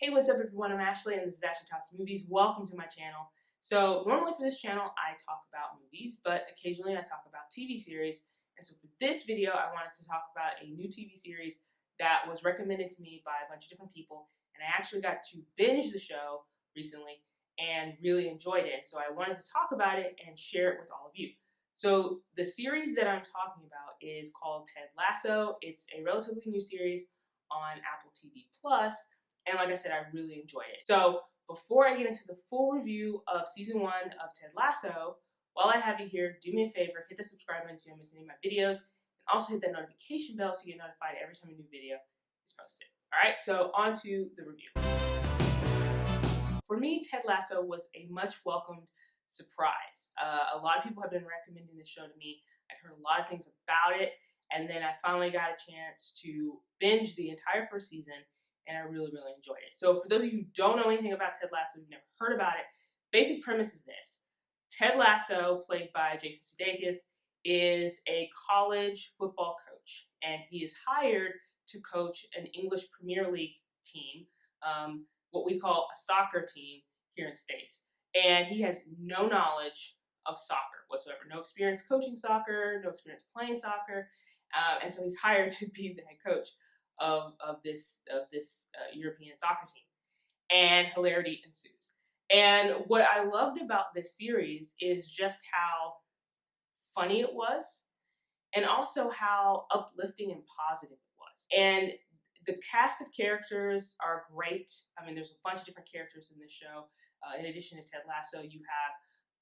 Hey, what's up everyone? I'm Ashley and this is Ashley Talks Movies. Welcome to my channel. So normally for this channel I talk about movies, but occasionally I talk about TV series. And so for this video I wanted to talk about a new TV series that was recommended to me by a bunch of different people, and I actually got to binge the show recently and really enjoyed it. So I wanted to talk about it and share it with all of you. So the series that I'm talking about is called Ted Lasso. It's a relatively new series on Apple TV Plus. And like I said, I really enjoyed it. So before I get into the full review of season 1 of Ted Lasso, while I have you here, do me a favor, hit the subscribe button so you don't miss any of my videos, and also hit that notification bell so you get notified every time a new video is posted. Alright, so on to the review. For me, Ted Lasso was a much welcomed surprise. A lot of people have been recommending this show to me. I'd heard a lot of things about it, and then I finally got a chance to binge the entire first season, and I really enjoyed it. So for those of you who don't know anything about Ted Lasso, you've never heard about it, basic premise is this. Ted Lasso, played by Jason Sudeikis, is a college football coach, and he is hired to coach an English Premier League team, what we call a soccer team here in the States. And he has no knowledge of soccer whatsoever, no experience coaching soccer, no experience playing soccer, and so he's hired to be the head coach of this European soccer team, and hilarity ensues. And what I loved about this series is just how funny it was, and also how uplifting and positive it was. And the cast of characters are great. I mean, there's a bunch of different characters in this show. In addition to Ted Lasso, you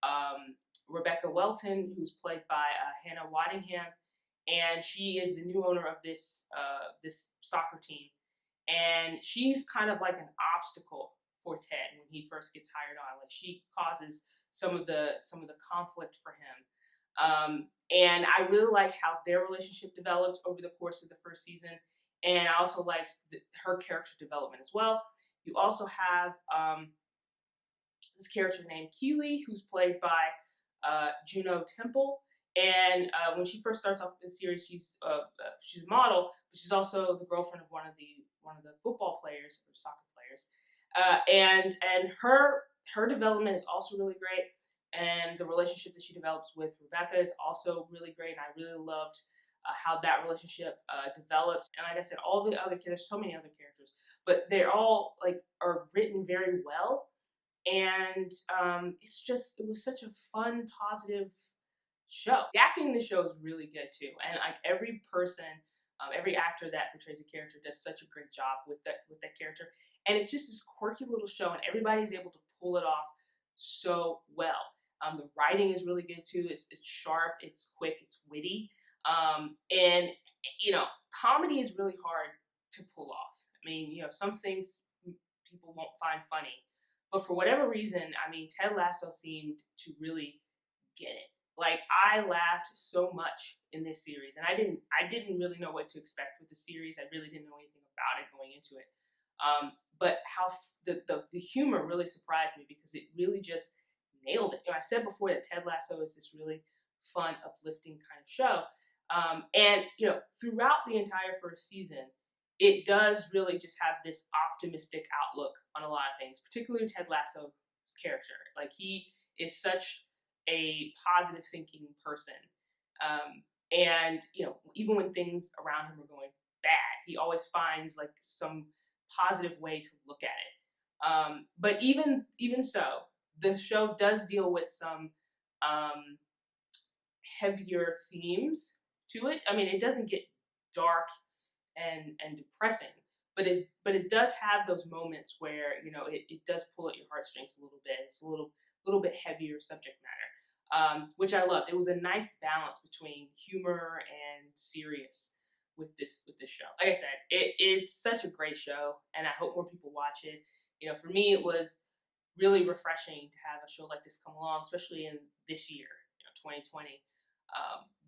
have Rebecca Welton, who's played by Hannah Waddingham, and she is the new owner of this soccer team, and she's kind of like an obstacle for Ted when he first gets hired on. Like, she causes some of the conflict for him, and I really liked how their relationship develops over the course of the first season, and I also liked her character development as well. You also have this character named Keely, who's played by Juno. And when she first starts off in the series, she's a model, but she's also the girlfriend of one of the football players or soccer players. And her development is also really great, and the relationship that she develops with Rebecca is also really great. And I really loved how that relationship develops. And like I said, all the other characters, so many other characters, but they're all are written very well. And it was such a fun, positive show. The acting in the show is really good too, and like every person, every actor that portrays a character does such a great job with that character. And it's just this quirky little show, and everybody's able to pull it off so well. The writing is really good too. It's sharp, it's quick, it's witty, and you know, comedy is really hard to pull off. I mean, you know, some things people won't find funny, but for whatever reason, I mean, Ted Lasso seemed to really get it. Like, I laughed so much in this series, and I didn't really know what to expect with the series. I really didn't know anything about it going into it. But how the humor really surprised me, because it really just nailed it. You know, I said before that Ted Lasso is this really fun, uplifting kind of show. And you know, throughout the entire first season, it does really just have this optimistic outlook on a lot of things, particularly Ted Lasso's character. Like, he is such a positive thinking person, and you know, even when things around him are going bad, he always finds like some positive way to look at it. But even so, the show does deal with some heavier themes to it. I mean, it doesn't get dark and depressing, but it does have those moments where, you know, it does pull at your heartstrings a little bit. It's a little bit heavier subject matter, which I loved. It was a nice balance between humor and serious with this show. Like I said, it's such a great show, and I hope more people watch it. You know, for me, it was really refreshing to have a show like this come along, especially in this year, you know, 2020,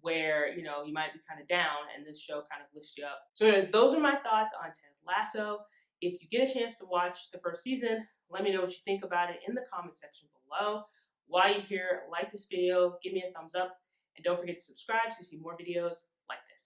where, you know, you might be kind of down, and this show kind of lifts you up. So anyway, those are my thoughts on Ted Lasso. If you get a chance to watch the first season, let me know what you think about it in the comment section below. While you're here, like this video, give me a thumbs up, and don't forget to subscribe so you see more videos like this.